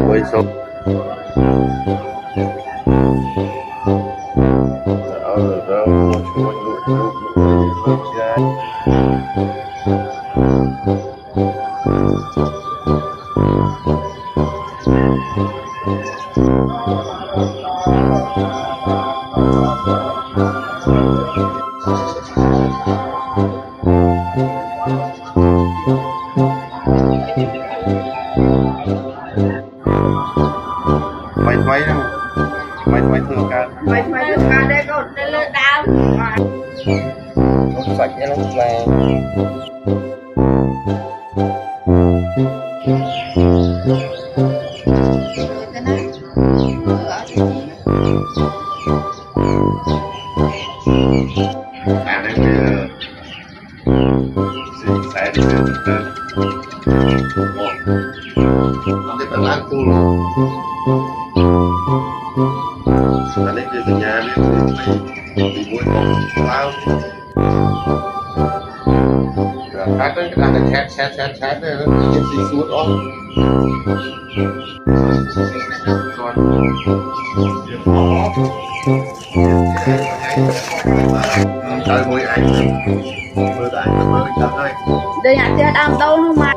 quay số mày thường ca mày thường ca đây có lên đau sạch em là à đây bây giờ sẽ nó cái tận ăn tu là lấy từ nhà đi mua con lao phát đấy là cái chat này nó cái gì suốt đó trời ơi anh vừa tại mới chào đây đây nhà tiền ăn đâu không mà